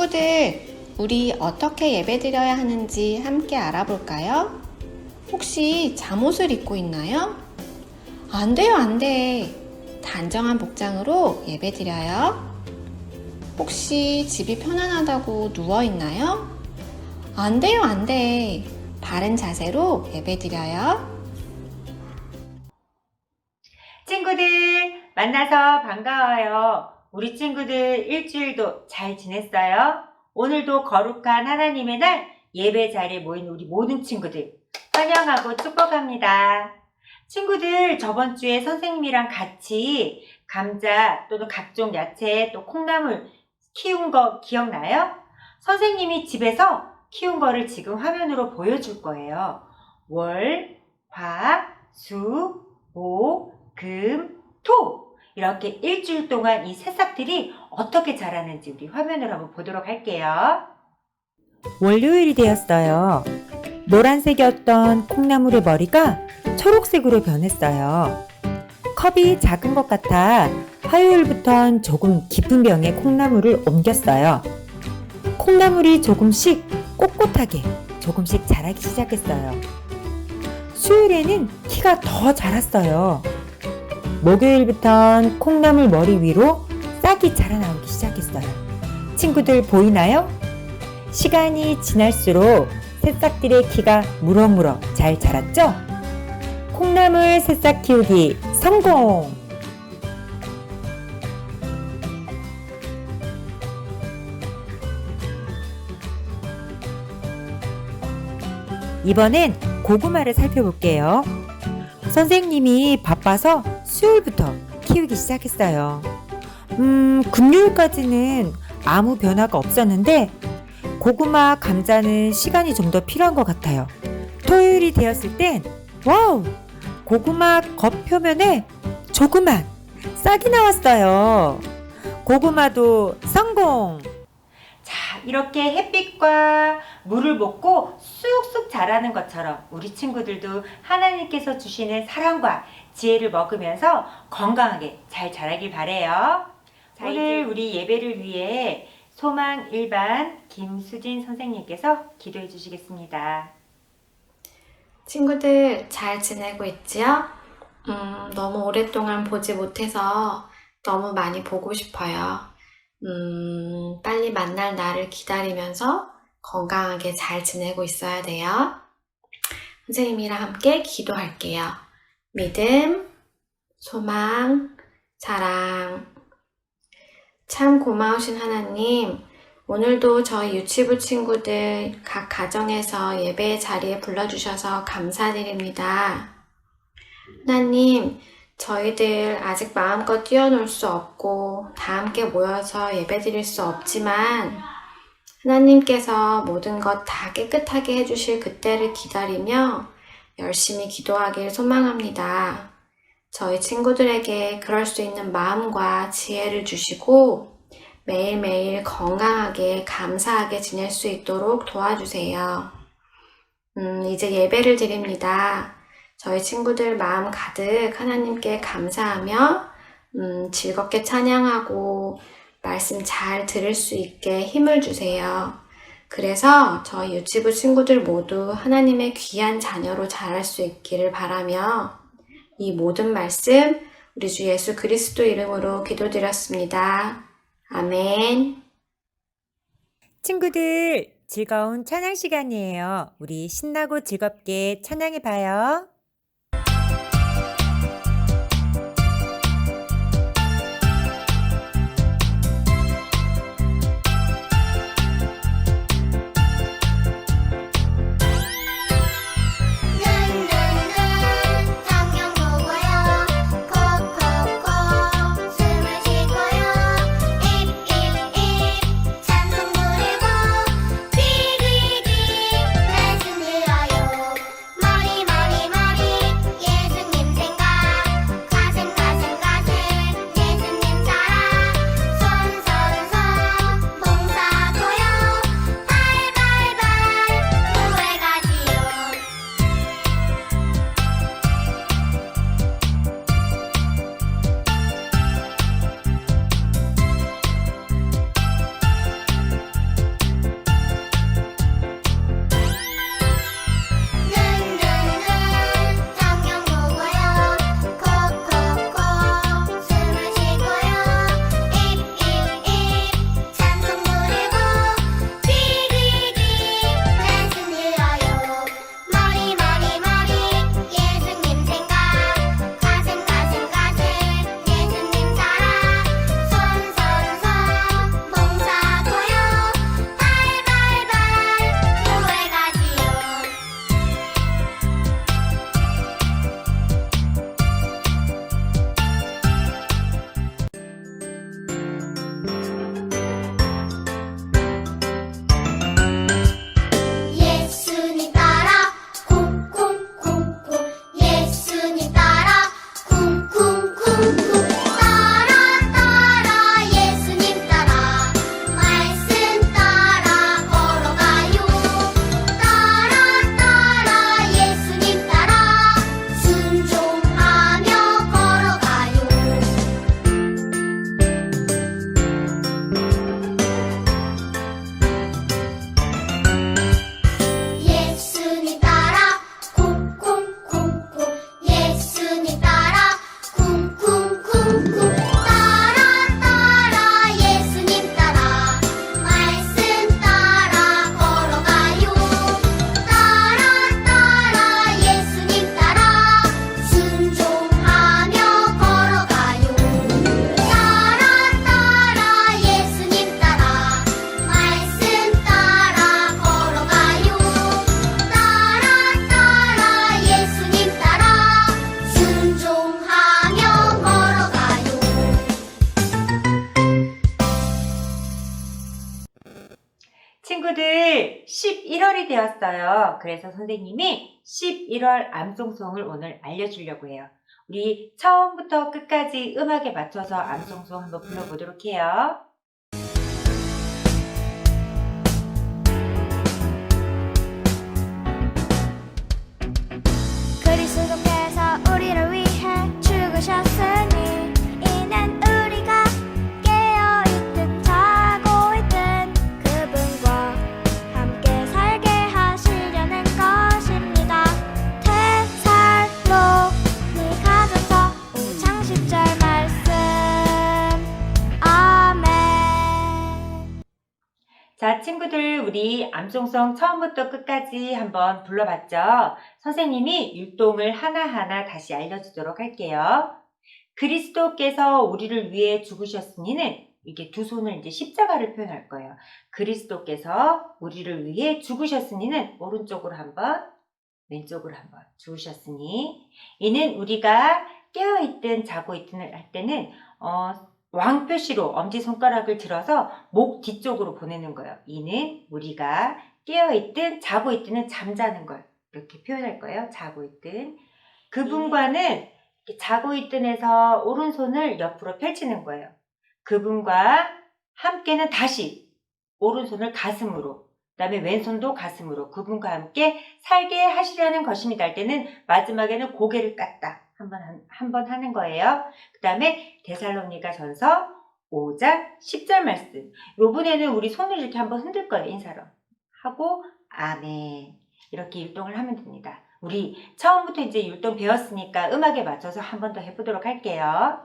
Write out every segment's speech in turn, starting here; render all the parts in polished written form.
친구들, 우리 어떻게 예배드려야 하는지 함께 알아볼까요? 혹시 잠옷을 입고 있나요? 안 돼요, 안 돼. 단정한 복장으로 예배드려요. 혹시 집이 편안하다고 누워 있나요? 안 돼요, 안 돼. 바른 자세로 예배드려요. 친구들, 만나서 반가워요. 우리 친구들 일주일도 잘 지냈어요? 오늘도 거룩한 하나님의 날 예배 자리에 모인 우리 모든 친구들 환영하고 축복합니다. 친구들, 저번 주에 선생님이랑 같이 감자 또는 각종 야채 또 콩나물 키운 거 기억나요? 선생님이 집에서 키운 거를 지금 화면으로 보여줄 거예요. 월, 화, 수, 목, 금, 토 이렇게 일주일 동안 이 새싹들이 어떻게 자라는지 우리 화면으로 한번 보도록 할게요. 월요일이 되었어요. 노란색이었던 콩나물의 머리가 초록색으로 변했어요. 컵이 작은 것 같아 화요일부턴 조금 깊은 병에 콩나물을 옮겼어요. 콩나물이 조금씩 꼿꼿하게 조금씩 자라기 시작했어요. 수요일에는 키가 더 자랐어요. 목요일부턴 콩나물 머리 위로 싹이 자라나오기 시작했어요. 친구들 보이나요? 시간이 지날수록 새싹들의 키가 무럭무럭 잘 자랐죠? 콩나물 새싹 키우기 성공! 이번엔 고구마를 살펴볼게요. 선생님이 바빠서 수요일부터 키우기 시작했어요. 금요일까지는 아무 변화가 없었는데 고구마, 감자는 시간이 좀 더 필요한 것 같아요. 토요일이 되었을 땐 와우! 고구마 겉표면에 조그만 싹이 나왔어요. 고구마도 성공! 자, 이렇게 햇빛과 물을 먹고 쑥쑥 자라는 것처럼 우리 친구들도 하나님께서 주시는 사랑과 지혜를 먹으면서 건강하게 잘 자라길 바래요. 자, 오늘 우리 예배를 위해 소망 1반 김수진 선생님께서 기도해 주시겠습니다. 친구들 잘 지내고 있지요? 너무 오랫동안 보지 못해서 너무 많이 보고 싶어요. 빨리 만날 날을 기다리면서 건강하게 잘 지내고 있어야 돼요. 선생님이랑 함께 기도할게요. 믿음, 소망, 사랑. 참 고마우신 하나님, 오늘도 저희 유치부 친구들 각 가정에서 예배의 자리에 불러주셔서 감사드립니다. 하나님, 저희들 아직 마음껏 뛰어놀 수 없고 다 함께 모여서 예배드릴 수 없지만 하나님께서 모든 것 다 깨끗하게 해주실 그때를 기다리며 열심히 기도하길 소망합니다. 저희 친구들에게 그럴 수 있는 마음과 지혜를 주시고 매일매일 건강하게 감사하게 지낼 수 있도록 도와주세요. 이제 예배를 드립니다. 저희 친구들 마음 가득 하나님께 감사하며 즐겁게 찬양하고 말씀 잘 들을 수 있게 힘을 주세요. 그래서 저희 유치부 친구들 모두 하나님의 귀한 자녀로 자랄 수 있기를 바라며 이 모든 말씀 우리 주 예수 그리스도 이름으로 기도드렸습니다. 아멘. 친구들, 즐거운 찬양 시간이에요. 우리 신나고 즐겁게 찬양해 봐요. 성경 보고요 콕콕콕 숨을 쉬고요 입입입 찬송 부르고 귀귀귀 말씀 들어요 머리 11월이 되었어요. 그래서 선생님이 11월 암송송을 오늘 알려주려고 해요. 우리 처음부터 끝까지 음악에 맞춰서 암송송 한번 불러보도록 해요. 그리스도께서 우리를 위해 죽으셨으니 이는 우리가 깨어있든 자고 있든 그분과 함께 살게 하시려는 것입니다. 데살로니가전서 5장 10절 말씀. 아멘. 자, 친구들, 우리 암송송 처음부터 끝까지 한번 불러봤죠? 선생님이 율동을 하나하나 다시 알려주도록 할게요. 그리스도께서 우리를 위해 죽으셨으니는, 이게 두 손을 이제 십자가를 표현할 거예요. 그리스도께서 우리를 위해 죽으셨으니는 오른쪽으로 한번, 왼쪽으로 한번 죽으셨으니, 이는 우리가 깨어있든 자고 있든 할 때는 왕 표시로 엄지손가락을 들어서 목 뒤쪽으로 보내는 거예요. 이는 우리가 깨어있든 자고 있든은 잠자는 걸 이렇게 표현할 거예요. 자고 있든. 그분과는 자고 있든에서 오른손을 옆으로 펼치는 거예요. 그분과 함께는 다시 오른손을 가슴으로, 그 다음에 왼손도 가슴으로 그분과 함께 살게 하시려는 것입니다 할 때는 마지막에는 고개를 깠다 한 번 하는 거예요. 그 다음에 데살로니가전서 5장 10절 말씀. 요번에는 우리 손을 이렇게 한번 흔들 거예요. 인사로 하고 아멘 이렇게 율동을 하면 됩니다. 우리 처음부터 이제 율동 배웠으니까 음악에 맞춰서 한 번 더 해보도록 할게요.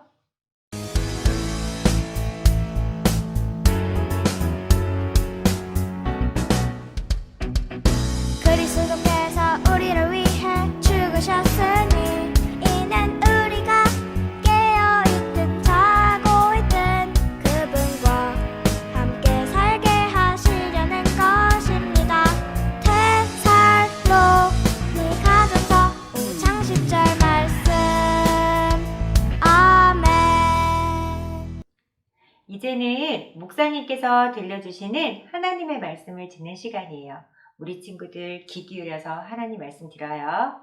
그리스도께서 우리를 위해 죽으셨으니 이는 우리가 깨어있든 자고 있든 그분과 함께 살게 하시려는 것입니다. 데살로니가전서 5장 10절 말씀. 아멘. 이제는 목사님께서 들려주시는 하나님의 말씀을 듣는 시간이에요. 우리 친구들 귀 기울여서 하나님 말씀 들어요.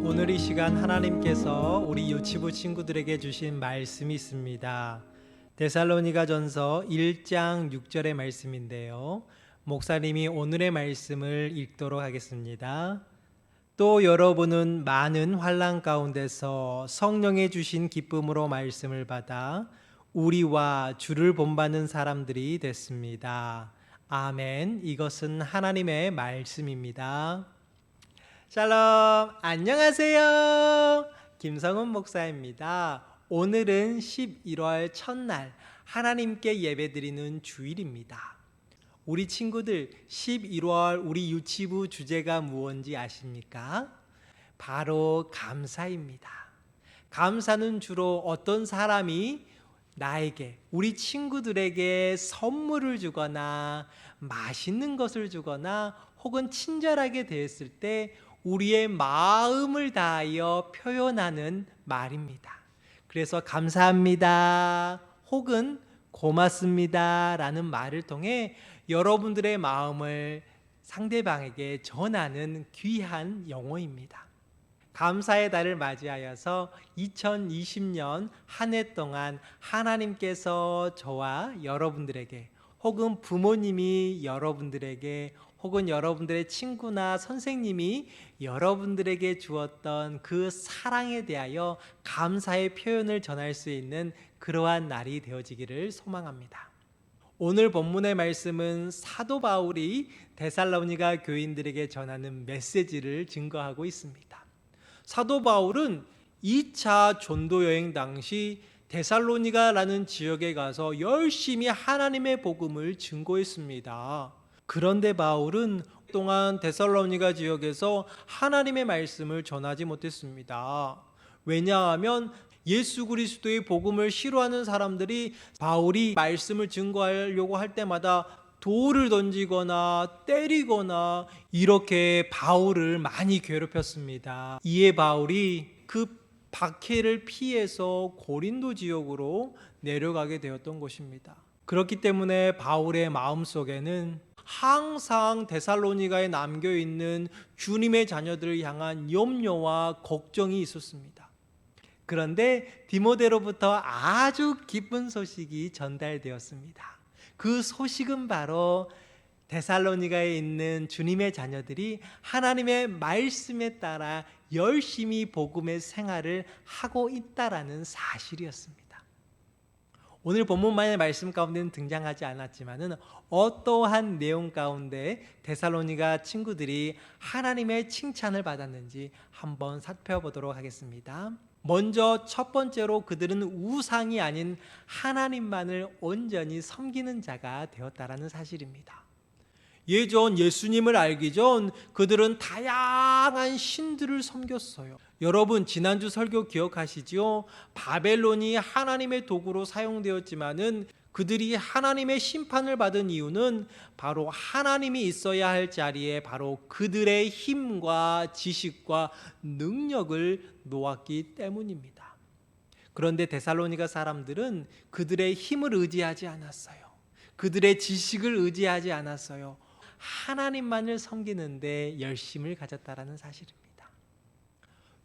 오늘 이 시간 하나님께서 우리 유치부 친구들에게 주신 말씀이 있습니다. 데살로니가전서 1장 6절의 말씀인데요. 목사님이 오늘의 말씀을 읽도록 하겠습니다. 또 여러분은 많은 환난 가운데서 성령의 주신 기쁨으로 말씀을 받아 우리와 주를 본받는 사람들이 됐습니다. 아멘. 이것은 하나님의 말씀입니다. 샬롬, 안녕하세요. 김성훈 목사입니다. 오늘은 11월 첫날 하나님께 예배드리는 주일입니다. 우리 친구들 11월 우리 유치부 주제가 무엇인지 아십니까? 바로 감사입니다. 감사는 주로 어떤 사람이 나에게, 우리 친구들에게 선물을 주거나 맛있는 것을 주거나 혹은 친절하게 대했을 때 우리의 마음을 다하여 표현하는 말입니다. 그래서 감사합니다 혹은 고맙습니다 라는 말을 통해 여러분들의 마음을 상대방에게 전하는 귀한 용어입니다. 감사의 달을 맞이하여서 2020년 한 해 동안 하나님께서 저와 여러분들에게 혹은 부모님이 여러분들에게 혹은 여러분들의 친구나 선생님이 여러분들에게 주었던 그 사랑에 대하여 감사의 표현을 전할 수 있는 그러한 날이 되어지기를 소망합니다. 오늘 본문의 말씀은 사도 바울이 데살로니가 교인들에게 전하는 메시지를 증거하고 있습니다. 사도 바울은 2차 전도 여행 당시 데살로니가라는 지역에 가서 열심히 하나님의 복음을 증거했습니다. 그런데 바울은 동안 데살로니가 지역에서 하나님의 말씀을 전하지 못했습니다. 왜냐하면 예수 그리스도의 복음을 싫어하는 사람들이 바울이 말씀을 증거하려고 할 때마다 돌을 던지거나 때리거나 이렇게 바울을 많이 괴롭혔습니다. 이에 바울이 그 박해를 피해서 고린도 지역으로 내려가게 되었던 것입니다. 그렇기 때문에 바울의 마음속에는 항상 데살로니가에 남겨있는 주님의 자녀들을 향한 염려와 걱정이 있었습니다. 그런데 디모데로부터 아주 기쁜 소식이 전달되었습니다. 그 소식은 바로 데살로니가에 있는 주님의 자녀들이 하나님의 말씀에 따라 열심히 복음의 생활을 하고 있다라는 사실이었습니다. 오늘 본문만의 말씀 가운데는 등장하지 않았지만은 어떠한 내용 가운데 데살로니가 친구들이 하나님의 칭찬을 받았는지 한번 살펴보도록 하겠습니다. 먼저 첫 번째로 그들은 우상이 아닌 하나님만을 온전히 섬기는 자가 되었다라는 사실입니다. 예전 예수님을 알기 전 그들은 다양한 신들을 섬겼어요. 여러분 지난주 설교 기억하시죠? 바벨론이 하나님의 도구로 사용되었지만은 그들이 하나님의 심판을 받은 이유는 바로 하나님이 있어야 할 자리에 바로 그들의 힘과 지식과 능력을 놓았기 때문입니다. 그런데 데살로니가 사람들은 그들의 힘을 의지하지 않았어요. 그들의 지식을 의지하지 않았어요. 하나님만을 섬기는데 열심을 가졌다라는 사실입니다.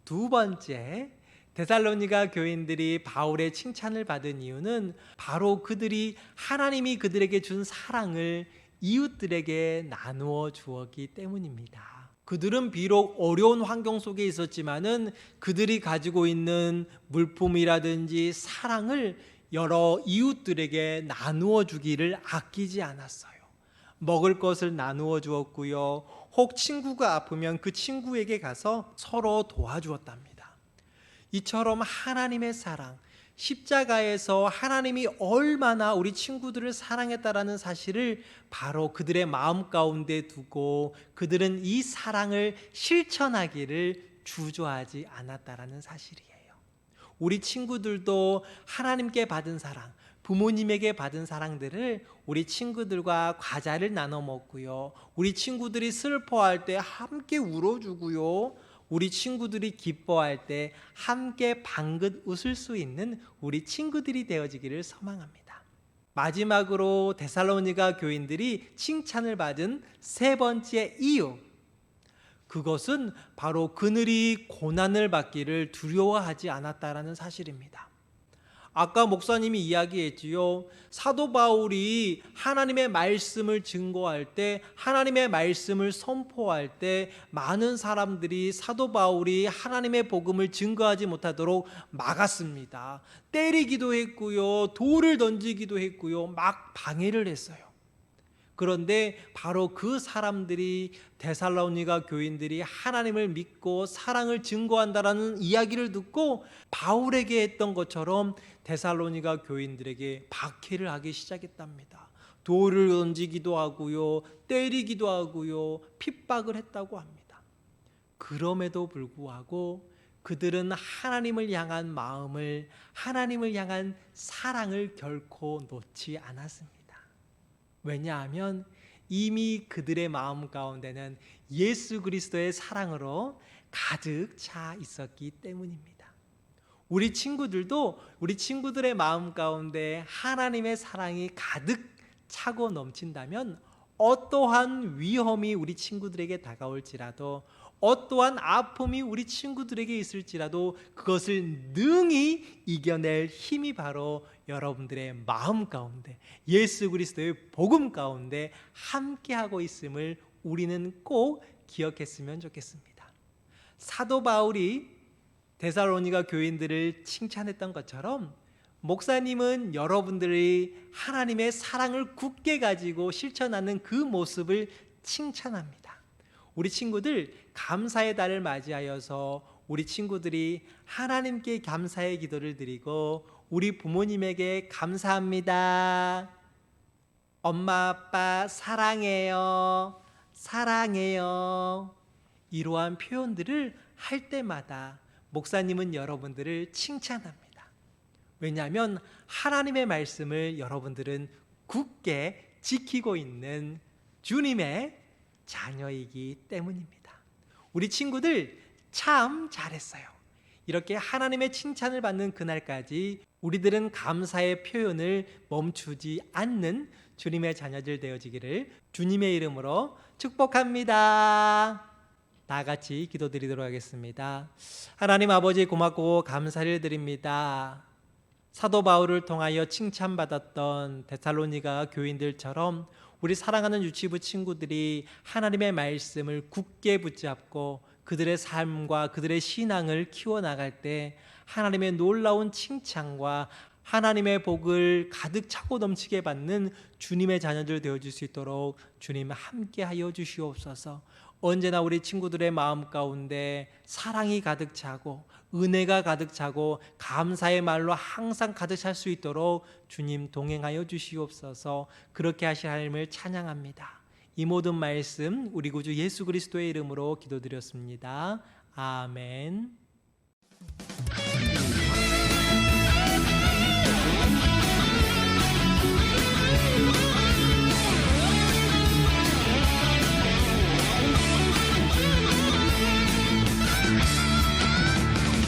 두 번째, 데살로니가 교인들이 바울의 칭찬을 받은 이유는 바로 그들이 하나님이 그들에게 준 사랑을 이웃들에게 나누어 주었기 때문입니다. 그들은 비록 어려운 환경 속에 있었지만은 그들이 가지고 있는 물품이라든지 사랑을 여러 이웃들에게 나누어 주기를 아끼지 않았어요. 먹을 것을 나누어 주었고요. 혹 친구가 아프면 그 친구에게 가서 서로 도와주었답니다. 이처럼 하나님의 사랑, 십자가에서 하나님이 얼마나 우리 친구들을 사랑했다라는 사실을 바로 그들의 마음 가운데 두고 그들은 이 사랑을 실천하기를 주저하지 않았다라는 사실이에요. 우리 친구들도 하나님께 받은 사랑, 부모님에게 받은 사랑들을 우리 친구들과 과자를 나눠 먹고요. 우리 친구들이 슬퍼할 때 함께 울어주고요. 우리 친구들이 기뻐할 때 함께 방긋 웃을 수 있는 우리 친구들이 되어지기를 소망합니다. 마지막으로 데살로니가 교인들이 칭찬을 받은 세 번째 이유, 그것은 바로 그들이 고난을 받기를 두려워하지 않았다라는 사실입니다. 아까 목사님이 이야기했지요. 사도 바울이 하나님의 말씀을 증거할 때, 하나님의 말씀을 선포할 때 많은 사람들이 사도 바울이 하나님의 복음을 증거하지 못하도록 막았습니다. 때리기도 했고요, 돌을 던지기도 했고요, 막 방해를 했어요. 그런데 바로 그 사람들이 데살로니가 교인들이 하나님을 믿고 사랑을 증거한다라는 이야기를 듣고 바울에게 했던 것처럼 데살로니가 교인들에게 박해를 하기 시작했답니다. 돌을 던지기도 하고요, 때리기도 하고요, 핍박을 했다고 합니다. 그럼에도 불구하고 그들은 하나님을 향한 마음을, 하나님을 향한 사랑을 결코 놓지 않았습니다. 왜냐하면 이미 그들의 마음 가운데는 예수 그리스도의 사랑으로 가득 차 있었기 때문입니다. 우리 친구들도 우리 친구들의 마음 가운데 하나님의 사랑이 가득 차고 넘친다면 어떠한 위험이 우리 친구들에게 다가올지라도, 어떠한 아픔이 우리 친구들에게 있을지라도 그것을 능히 이겨낼 힘이 바로 여러분들의 마음 가운데, 예수 그리스도의 복음 가운데 함께하고 있음을 우리는 꼭 기억했으면 좋겠습니다. 사도 바울이 데살로니가 교인들을 칭찬했던 것처럼 목사님은 여러분들이 하나님의 사랑을 굳게 가지고 실천하는 그 모습을 칭찬합니다. 우리 친구들 감사의 달을 맞이하여서 우리 친구들이 하나님께 감사의 기도를 드리고 우리 부모님에게 감사합니다. 엄마 아빠 사랑해요. 사랑해요. 이러한 표현들을 할 때마다 목사님은 여러분들을 칭찬합니다. 왜냐하면 하나님의 말씀을 여러분들은 굳게 지키고 있는 주님의 자녀이기 때문입니다. 우리 친구들 참 잘했어요. 이렇게 하나님의 칭찬을 받는 그날까지 우리들은 감사의 표현을 멈추지 않는 주님의 자녀들 되어지기를 주님의 이름으로 축복합니다. 다 같이 기도드리도록 하겠습니다. 하나님 아버지 고맙고 감사를 드립니다. 사도 바울을 통하여 칭찬받았던 데살로니가 교인들처럼 우리 사랑하는 유치부 친구들이 하나님의 말씀을 굳게 붙잡고 그들의 삶과 그들의 신앙을 키워나갈 때 하나님의 놀라운 칭찬과 하나님의 복을 가득 차고 넘치게 받는 주님의 자녀들 되어줄 수 있도록 주님 함께하여 주시옵소서. 언제나 우리 친구들의 마음 가운데 사랑이 가득 차고 은혜가 가득 차고 감사의 말로 항상 가득 찰 수 있도록 주님 동행하여 주시옵소서. 그렇게 하실 하나님을 찬양합니다. 이 모든 말씀 우리 구주 예수 그리스도의 이름으로 기도드렸습니다. 아멘.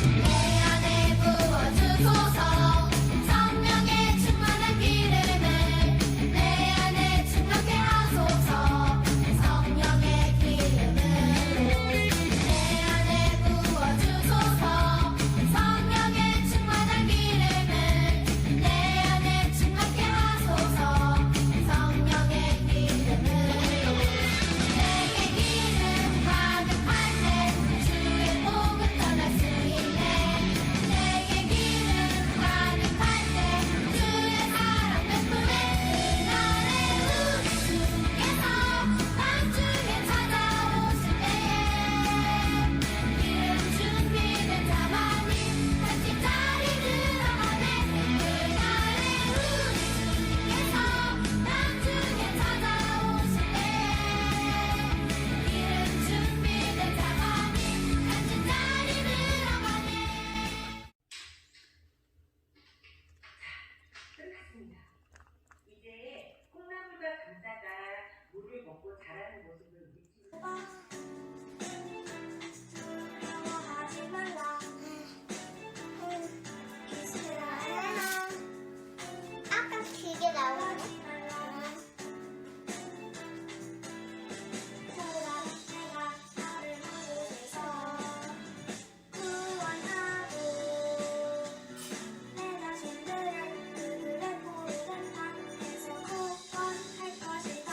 내 안에 부어주소서 성령의 충만한 기름을 내 안에 충만케 하소서 성령의 기름을 내 안에 부어주소서 성령의 충만한 기름을 내 안에 충만케 하소서 성령의 기름을 내게 기름 가득할 때 주의 복음 전할 수 있네 내게 기름 가득할 때 주의 사랑 베푸네 그날에 우리 주께서 나중에 찾아오실 때에 기름 준비된 자만이 같이 자리 들어가네 그날에 우리 주께서 나중에 찾아오실 때에 기름 준비된 자만이 같이 자리 들어가네 끝났습니다. 이제 콩나물과 감자가 물을 먹고 자라는 모습을 우리 친구 두려워하지 말라 이스라엘아 아까 그게 나오네 보라 내가 너를 모르게서 구원하고 내 자신들을 그들의 푸른 땅에서 구원할 것이다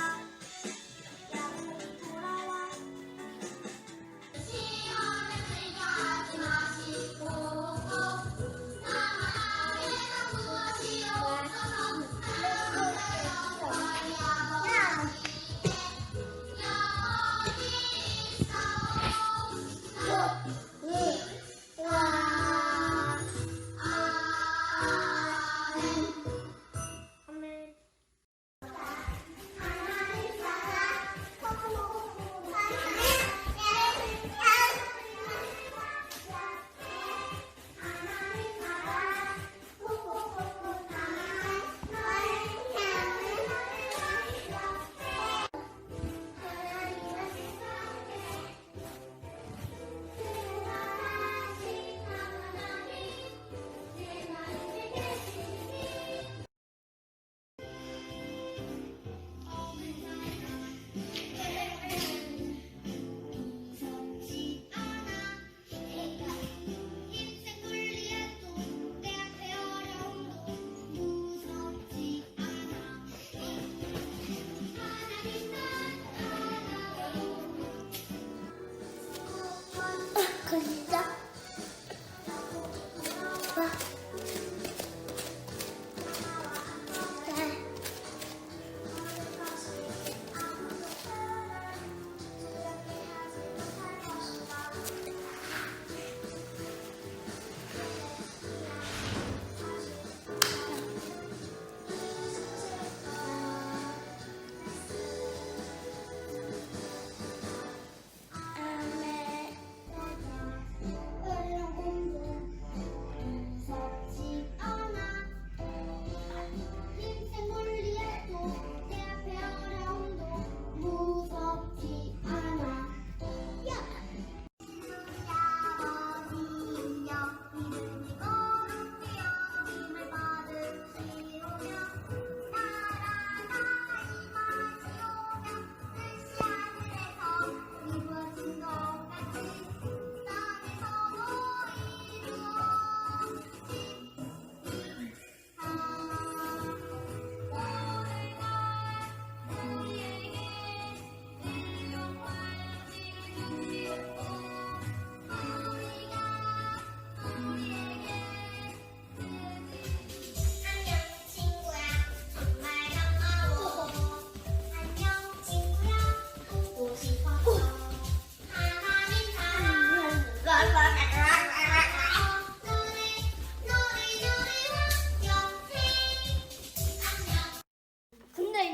야곱이 돌아와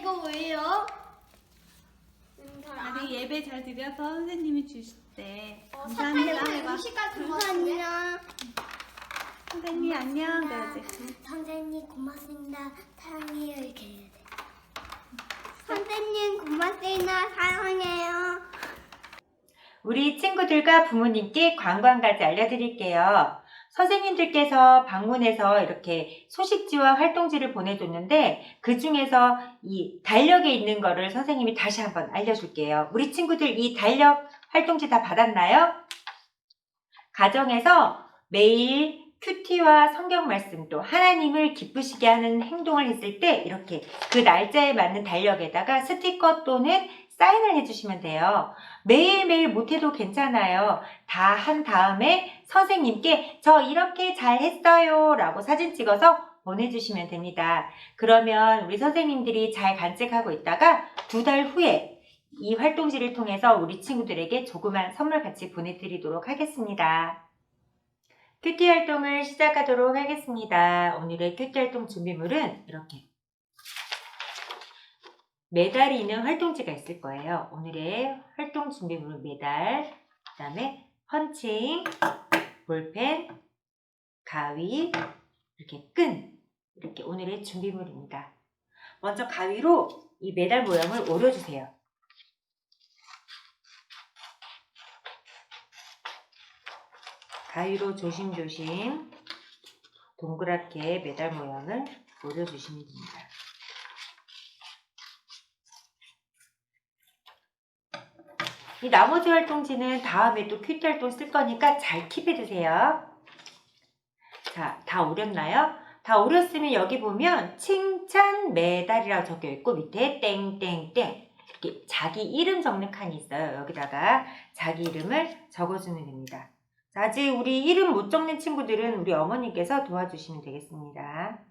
이거 뭐예요? 아, 아들 예배 잘 드려서 선생님이 주셨대. 사탕이 감사합니다. 해봐. 음식 같은 거 같은데? 선생님 안녕. 그러지. 선생님 고맙습니다. 사랑해요. 이렇게 해야 돼. 선생님 고맙습니다. 사랑해요. 우리 친구들과 부모님께 관광까지 알려드릴게요. 선생님들께서 방문해서 이렇게 소식지와 활동지를 보내줬는데 그 중에서 이 달력에 있는 거를 선생님이 다시 한번 알려줄게요. 우리 친구들 이 달력 활동지 다 받았나요? 가정에서 매일 큐티와 성경 말씀 또 하나님을 기쁘시게 하는 행동을 했을 때 이렇게 그 날짜에 맞는 달력에다가 스티커 또는 사인을 해주시면 돼요. 매일매일 못해도 괜찮아요. 다 한 다음에 선생님께 저 이렇게 잘했어요 라고 사진 찍어서 보내주시면 됩니다. 그러면 우리 선생님들이 잘 간직하고 있다가 2달 후에 이 활동지를 통해서 우리 친구들에게 조그만 선물 같이 보내드리도록 하겠습니다. 큐티 활동을 시작하도록 하겠습니다. 오늘의 큐티 활동 준비물은 이렇게 메달이 있는 활동지가 있을 거예요. 오늘의 활동 준비물은 메달, 그 다음에 펀칭, 볼펜, 가위, 이렇게 끈, 이렇게 오늘의 준비물입니다. 먼저 가위로 이 메달 모양을 오려주세요. 가위로 조심조심 동그랗게 메달 모양을 오려주시면 됩니다. 이 나머지 활동지는 다음에 또 큐티 활동 쓸 거니까 잘 킵해두세요. 자, 다 오렸나요? 다 오렸으면 여기 보면 칭찬 메달이라고 적혀 있고 밑에 땡땡땡 이렇게 자기 이름 적는 칸이 있어요. 여기다가 자기 이름을 적어주면 됩니다. 자, 아직 우리 이름 못 적는 친구들은 우리 어머님께서 도와주시면 되겠습니다.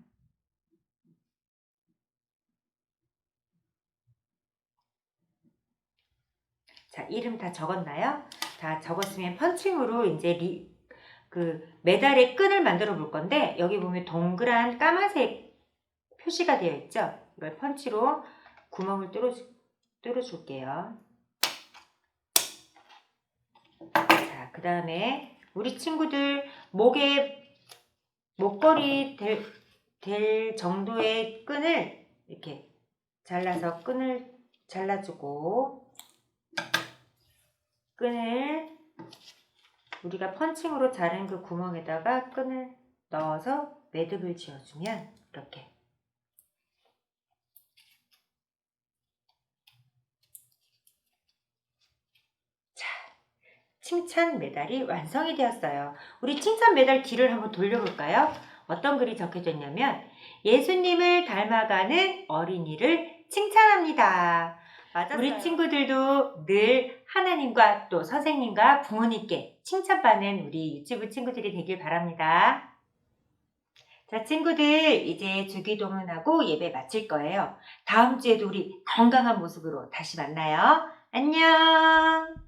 자, 이름 다 적었나요? 다 적었으면 펀칭으로 이제 메달의 끈을 만들어 볼 건데 여기 보면 동그란 까만색 표시가 되어 있죠? 이걸 펀치로 구멍을 뚫어줄게요. 자, 그 다음에 우리 친구들 목걸이 될 정도의 끈을 이렇게 잘라서 끈을 잘라주고 끈을 우리가 펀칭으로 자른 그 구멍에다가 끈을 넣어서 매듭을 지어주면 이렇게 자, 칭찬 메달이 완성이 되었어요. 우리 칭찬 메달 길을 한번 돌려볼까요? 어떤 글이 적혀져 있냐면 예수님을 닮아가는 어린이를 칭찬합니다. 맞았어요. 우리 친구들도 늘 하나님과 또 선생님과 부모님께 칭찬받는 우리 유치부 친구들이 되길 바랍니다. 자, 친구들 이제 주기도문하고 예배 마칠 거예요. 다음 주에도 우리 건강한 모습으로 다시 만나요. 안녕.